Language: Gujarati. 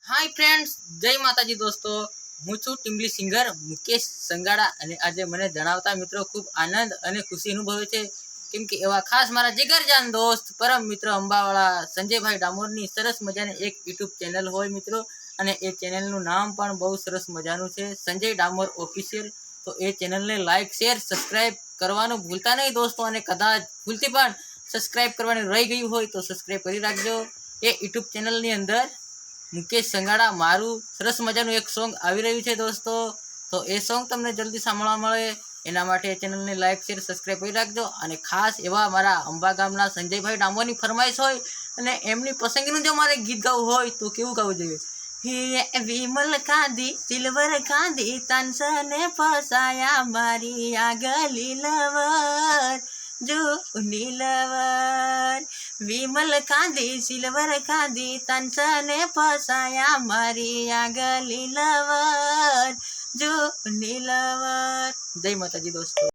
हाय फ्रेंड्स, जय माताजी दोस्तों। હું છું ટીમ્બલી સિંગર મુકેશ સંગાડા અને આજે મને જણાવતા મિત્રો ખૂબ આનંદ અને ખુશી અનુભવે છે, કેમ કે એવા ખાસ મારા જીગરજાન દોસ્ત પરમ મિત્ર અંબાવાળા સંજયભાઈ ડામોરની સરસ મજાની એક યુટ્યુબ ચેનલ હોય મિત્રો, અને એ ચેનલનું નામ પણ બહુ સરસ મજાનું છે, સંજય ડામોર ઓફિશિયલ। તો એ ચેનલને લાઇક શેર સબસ્ક્રાઈબ કરવાનું ભૂલતા નહીં દોસ્તો, અને કદાચ ભૂલથી પણ સબસ્ક્રાઈબ કરવાનું રહી ગયું હોય તો સબસ્ક્રાઈબ કરી રાખજો। એ યુટ્યુબ ચેનલની અંદર મુકેશ સંગાડા મારું સરસ મજાનું એક સોંગ આવી રહ્યું છે દોસ્તો, તો એ સોંગ તમને જલ્દી સાંભળવા મળે એના માટે ચેનલને લાઇક શેર સબસ્ક્રાઈબ કરી રાખજો। અને ખાસ એવા મારા અંબા ગામના સંજયભાઈ ડામોરની ફરમાઈશ હોય અને એમની પસંદગીનું જો મારે ગીત ગાવું હોય તો કેવું ગાવું જોઈએ? હે વિમલ કાંદી સિલ્વર કાંદી તાનસને ફસાયા મારી આગલી લવર જો નીલવર, વિમલ કાંદી સિલ્વર કાંદી તાનસને ફસાયા મારી આગલી લવર જો નીલવર। જય માતાજી દોસ્તો।